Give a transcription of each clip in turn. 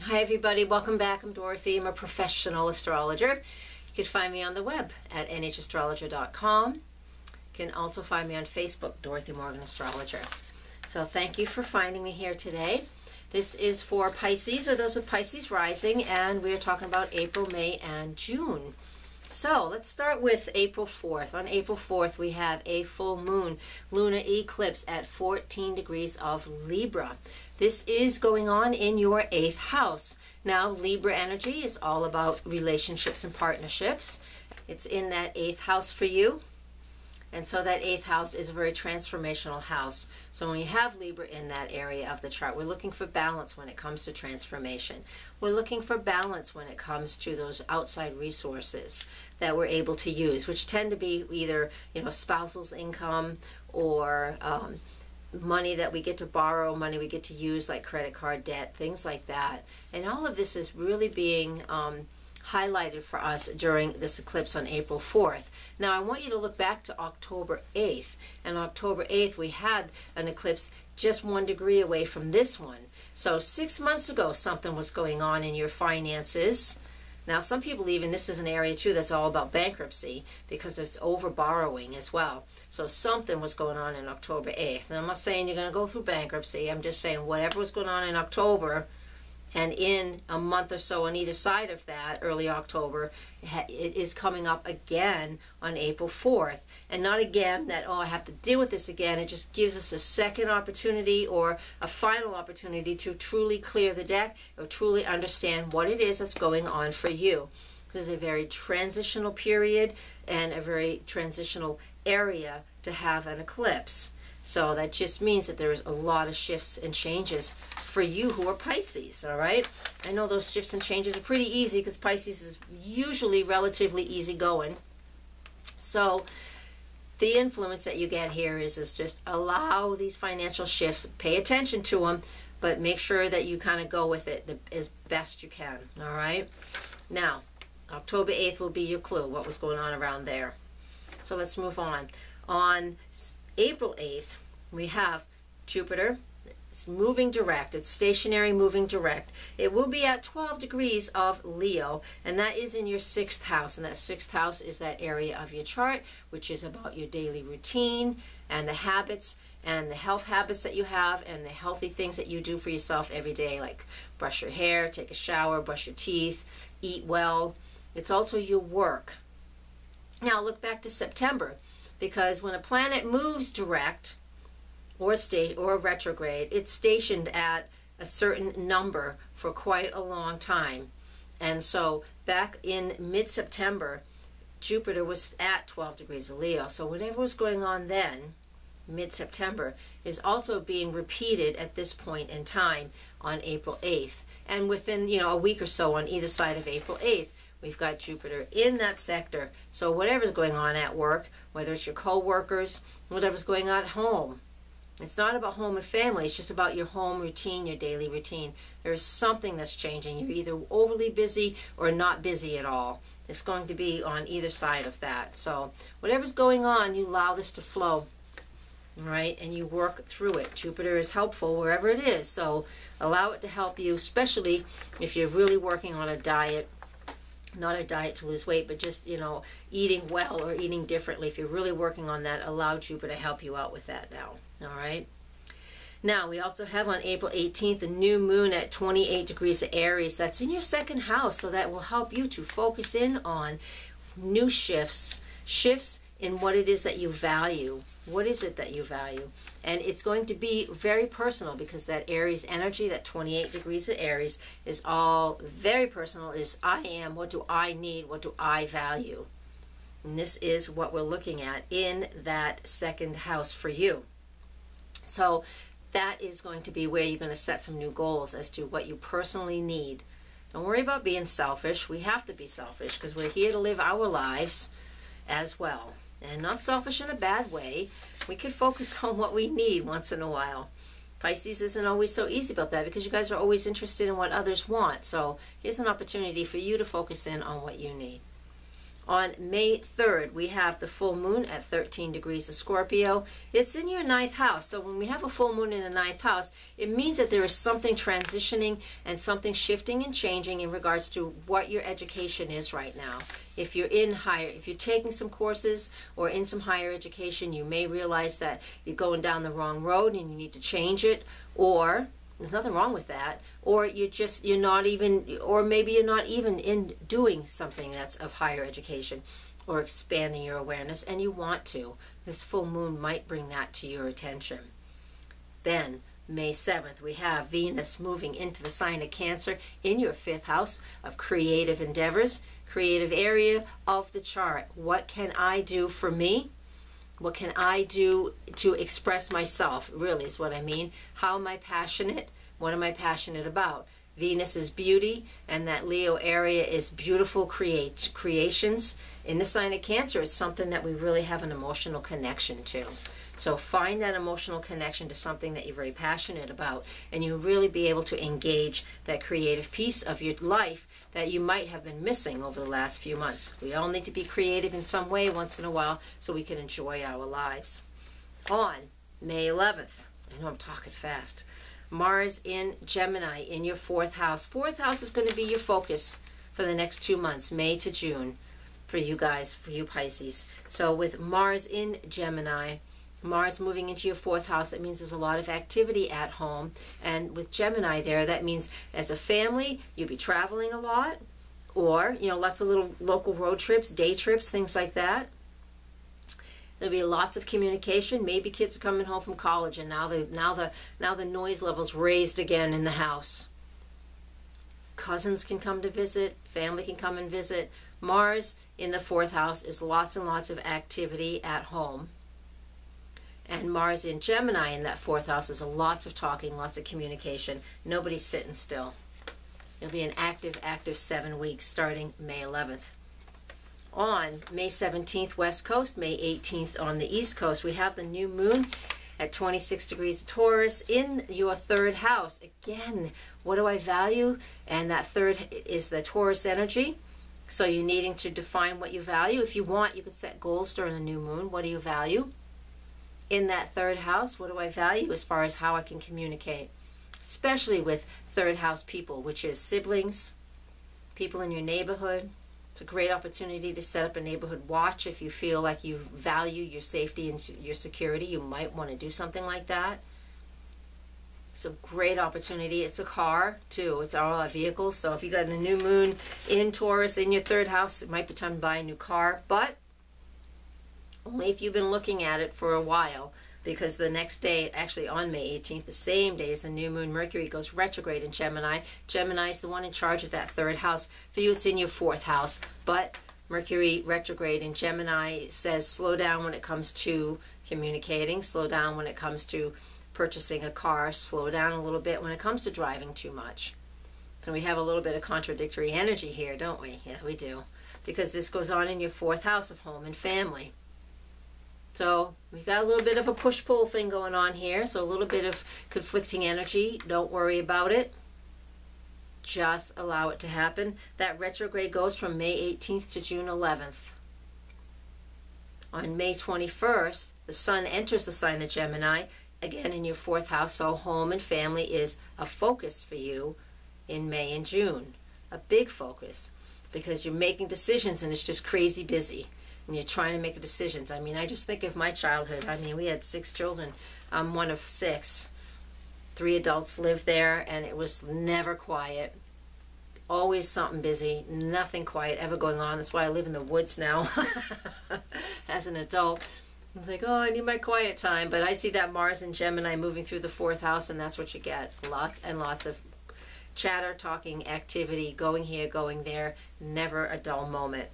Hi everybody, welcome back. I'm Dorothy. I'm a professional astrologer. You can find me on the web at nhastrologer.com. You can also find me on Facebook, Dorothy Morgan Astrologer. So thank you for finding me here today. This is for Pisces, or those with Pisces rising, and we are talking about April, May, and June. So let's start with April 4th. On April 4th, we have a full moon, lunar eclipse at 14 degrees of Libra. This is going on in your 8th house. Now, Libra energy is all about relationships and partnerships. It's in that 8th house for you. And so that 8th house is a very transformational house. So when you have Libra in that area of the chart, we're looking for balance when it comes to transformation. We're looking for balance when it comes to those outside resources that we're able to use, which tend to be either, spousal's income or money that we get to borrow, money we get to use, like credit card debt, things like that. And all of this is really being highlighted for us during this eclipse on April 4th. Now I want you to look back to October 8th. And October 8th we had an eclipse just 1 degree away from this one. So 6 months ago something was going on in your finances. Now some people even, this is an area too that's all about bankruptcy because it's over borrowing as well. So something was going on in October 8th. Now I'm not saying you're going to go through bankruptcy. I'm just saying whatever was going on in October, and in a month or so on either side of that, early October, it is coming up again on April 4th. And not again that, oh, I have to deal with this again. It just gives us a second opportunity or a final opportunity to truly clear the deck or truly understand what it is that's going on for you. This is a very transitional period and a very transitional area to have an eclipse. So that just means that there's a lot of shifts and changes for you who are Pisces, all right? I know those shifts and changes are pretty easy because Pisces is usually relatively easygoing. So the influence that you get here is just allow these financial shifts, pay attention to them, but make sure that you kind of go with it as best you can, all right? Now, October 8th will be your clue, what was going on around there. So let's move on. On April 8th, we have Jupiter. It's moving direct. It's stationary, moving direct. It will be at 12 degrees of Leo, and that is in your 6th house. And that 6th house is that area of your chart, which is about your daily routine and the habits and the health habits that you have and the healthy things that you do for yourself every day, like brush your hair, take a shower, brush your teeth, eat well. It's also your work. Now look back to September. Because when a planet moves direct or retrograde, it's stationed at a certain number for quite a long time. And so back in mid-September, Jupiter was at 12 degrees of Leo. So whatever was going on then, mid-September, is also being repeated at this point in time on April 8th. And within, a week or so on either side of April 8th, we've got Jupiter in that sector. So whatever's going on at work, whether it's your co-workers, whatever's going on at home. It's not about home and family. It's just about your home routine, your daily routine. There's something that's changing. You're either overly busy or not busy at all. It's going to be on either side of that. So whatever's going on, you allow this to flow. All right, and you work through it. Jupiter is helpful wherever it is. So allow it to help you, especially if you're really working on a diet. Not a diet to lose weight, but just, eating well or eating differently. If you're really working on that, allow Jupiter to help you out with that now. All right. Now, we also have on April 18th a new moon at 28 degrees of Aries. That's in your 2nd house, so that will help you to focus in on new shifts in what it is that you value. What is it that you value? And it's going to be very personal because that Aries energy, that 28 degrees of Aries, is all very personal. Is I am, what do I need, what do I value? And this is what we're looking at in that 2nd house for you. So that is going to be where you're going to set some new goals as to what you personally need. Don't worry about being selfish. We have to be selfish because we're here to live our lives as well. And not selfish in a bad way. We can focus on what we need once in a while. Pisces isn't always so easy about that because you guys are always interested in what others want. So here's an opportunity for you to focus in on what you need. On May 3rd, we have the full moon at 13 degrees of Scorpio. It's in your 9th house. So when we have a full moon in the 9th house, it means that there is something transitioning and something shifting and changing in regards to what your education is right now. If you're taking some courses or in some higher education, you may realize that you're going down the wrong road and you need to change it, or there's nothing wrong with that, or you're not even, or maybe you're not even in doing something that's of higher education or expanding your awareness, and you want to. This full moon might bring that to your attention. Then, May 7th, we have Venus moving into the sign of Cancer in your 5th house of creative endeavors, creative area of the chart. What can I do for me? What can I do to express myself, really is what I mean. How am I passionate? What am I passionate about? Venus is beauty, and that Leo area is beautiful creations. In the sign of Cancer, it's something that we really have an emotional connection to. So find that emotional connection to something that you're very passionate about, and you'll really be able to engage that creative piece of your life that you might have been missing over the last few months. We all need to be creative in some way once in a while so we can enjoy our lives. On May 11th, I know I'm talking fast, Mars in Gemini in your 4th house. 4th house is going to be your focus for the next 2 months, May to June, for you guys, for you Pisces. So with Mars in Gemini, Mars moving into your 4th house, that means there's a lot of activity at home. And with Gemini there, that means as a family, you'll be traveling a lot, or, lots of little local road trips, day trips, things like that. There'll be lots of communication. Maybe kids are coming home from college, and now the noise level's raised again in the house. Cousins can come to visit, family can come and visit. Mars in the 4th house is lots and lots of activity at home. And Mars in Gemini in that 4th house is lots of talking, lots of communication. Nobody's sitting still. It'll be an active 7 weeks starting May 11th. On May 17th, West Coast, May 18th on the East Coast, we have the new moon at 26 degrees of Taurus in your 3rd house. Again, what do I value? And that 3rd is the Taurus energy. So you're needing to define what you value. If you want, you could set goals during the new moon. What do you value? In that 3rd house, what do I value as far as how I can communicate? Especially with 3rd house people, which is siblings, people in your neighborhood. It's a great opportunity to set up a neighborhood watch if you feel like you value your safety and your security. You might want to do something like that. It's a great opportunity. It's a car, too. It's all our vehicles. So if you got the new moon in Taurus in your 3rd house, it might be time to buy a new car. But only if you've been looking at it for a while, because the next day, actually on May 18th, the same day as the new moon, Mercury goes retrograde in Gemini. Gemini is the one in charge of that 3rd house. For you, it's in your 4th house. But Mercury retrograde in Gemini says slow down when it comes to communicating, slow down when it comes to purchasing a car, slow down a little bit when it comes to driving too much. So we have a little bit of contradictory energy here, don't we? Yeah, we do. Because this goes on in your 4th house of home and family. So we've got a little bit of a push-pull thing going on here. So a little bit of conflicting energy. Don't worry about it. Just allow it to happen. That retrograde goes from May 18th to June 11th. On May 21st, the sun enters the sign of Gemini, again in your 4th house. So home and family is a focus for you in May and June. A big focus, because you're making decisions and it's just crazy busy. And you're trying to make decisions. I mean, I just think of my childhood. I mean, we had 6 children. I'm one of 6. 3 adults lived there, and it was never quiet. Always something busy. Nothing quiet ever going on. That's why I live in the woods now as an adult. It's like, oh, I need my quiet time. But I see that Mars and Gemini moving through the 4th house, and that's what you get. Lots and lots of chatter, talking, activity, going here, going there. Never a dull moment.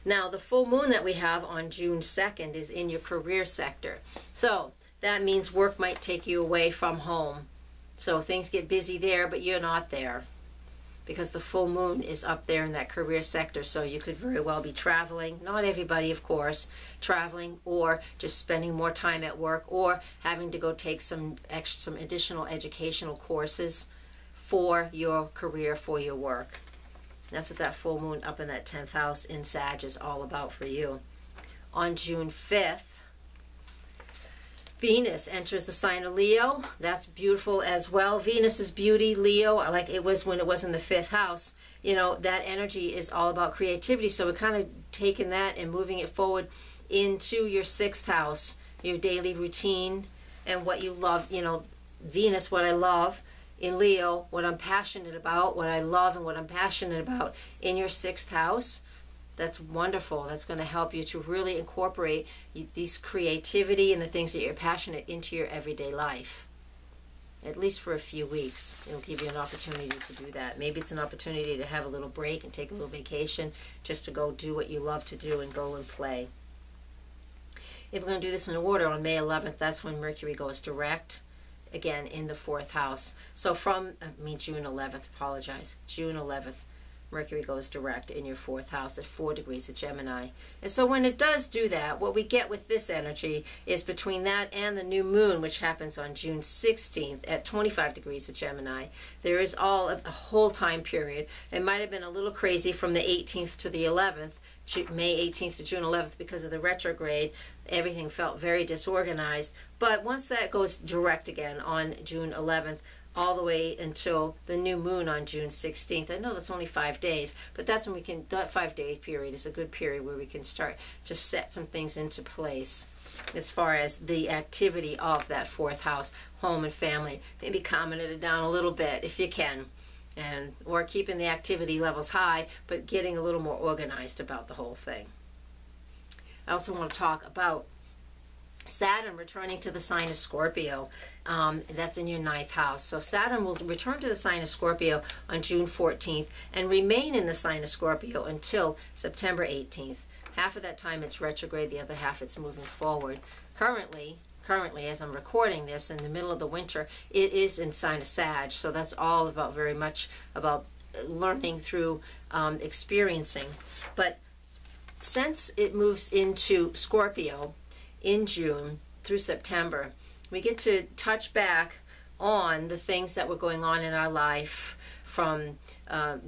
Now, the full moon that we have on June 2nd is in your career sector. So that means work might take you away from home. So things get busy there, but you're not there, because the full moon is up there in that career sector. So you could very well be traveling. Not everybody, of course, traveling, or just spending more time at work, or having to go take some additional educational courses for your career, for your work. That's what that full moon up in that 10th house in Sag is all about for you. On June 5th, Venus enters the sign of Leo. That's beautiful as well. Venus is beauty, Leo, like it was when it was in the 5th house. You know, that energy is all about creativity. So we're kind of taking that and moving it forward into your 6th house, your daily routine and what you love. You know, Venus, what I love. In Leo, what I'm passionate about, what I love and what I'm passionate about in your 6th house. That's wonderful. That's going to help you to really incorporate these creativity and the things that you're passionate into your everyday life. At least for a few weeks. It'll give you an opportunity to do that. Maybe it's an opportunity to have a little break and take a little vacation just to go do what you love to do and go and play. If we're going to do this in order, on May 11th, that's when Mercury goes direct. Again, in the 4th house. So from, June 11th, apologize. June 11th, Mercury goes direct in your 4th house at 4 degrees of Gemini. And so when it does do that, what we get with this energy is between that and the new moon, which happens on June 16th at 25 degrees of Gemini, there is all a whole time period. It might have been a little crazy from the 18th to the 11th, May 18th to June 11th, because of the retrograde. Everything felt very disorganized. But once that goes direct again on June 11th, all the way until the new moon on June 16th. I know that's only 5 days, but that's when we can, that 5-day period is a good period where we can start to set some things into place as far as the activity of that 4th house, home and family. Maybe calming it down a little bit if you can, and or keeping the activity levels high, but getting a little more organized about the whole thing. I also want to talk about Saturn returning to the sign of Scorpio. That's in your 9th house. So Saturn will return to the sign of Scorpio on June 14th and remain in the sign of Scorpio until September 18th. Half of that time it's retrograde, the other half it's moving forward. Currently, as I'm recording this, in the middle of the winter, it is in sign of Sag. So that's all about, very much about learning through experiencing. But since it moves into Scorpio in June through September, we get to touch back on the things that were going on in our life from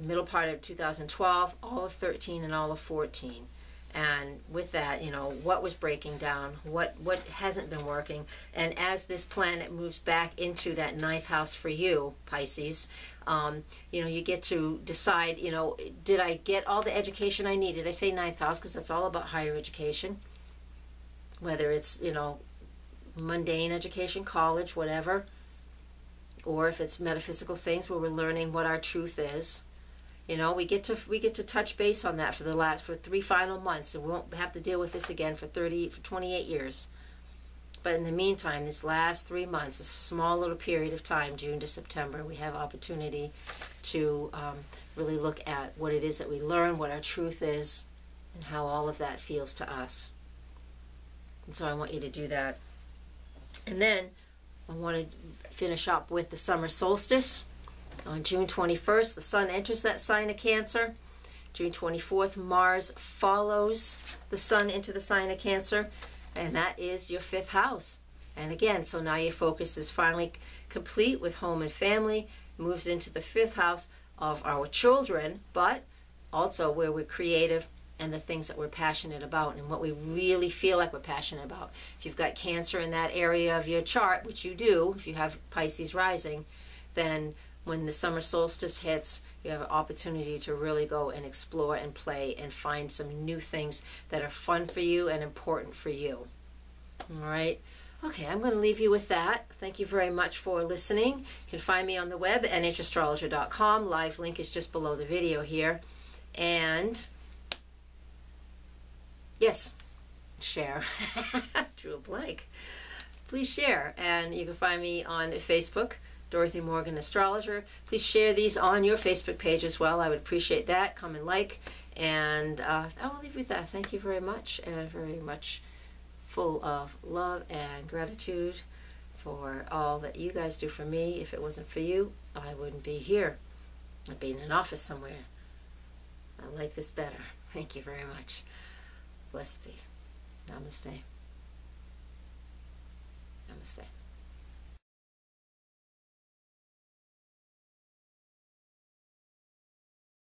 middle part of 2012, all of 13 and all of 14. And with that, you know, what was breaking down, what hasn't been working. And as this planet moves back into that 9th house for you, Pisces, you know, you get to decide, you know, did I get all the education I needed? I say 9th house because that's all about higher education. Whether it's, you know, mundane education, college, whatever, or if it's metaphysical things where we're learning what our truth is. You know, we get to touch base on that for 3 final months, and we won't have to deal with this again for 28 years. But in the meantime, this last 3 months, a small little period of time, June to September, we have opportunity to really look at what it is that we learn, what our truth is, and how all of that feels to us. And so I want you to do that. And then I want to finish up with the summer solstice. On June 21st, the sun enters that sign of Cancer. June 24th, Mars follows the sun into the sign of Cancer, and that is your 5th house. And again, so now your focus is finally complete with home and family, moves into the 5th house of our children, but also where we're creative and the things that we're passionate about and what we really feel like we're passionate about. If you've got Cancer in that area of your chart, which you do, if you have Pisces rising, then when the summer solstice hits, you have an opportunity to really go and explore and play and find some new things that are fun for you and important for you. All right. Okay, I'm going to leave you with that. Thank you very much for listening. You can find me on the web at nhastrologer.com. Live link is just below the video here. And yes, share. Drew a blank. Please share. And you can find me on Facebook, Dorothy Morgan Astrologer. Please share these on your Facebook page as well. I would appreciate that. Come and like. And I will leave you with that. Thank you very much, and very much full of love and gratitude for all that you guys do for me. If it wasn't for you, I wouldn't be here. I'd be in an office somewhere. I like this better. Thank you very much. Blessed be. Namaste. Namaste.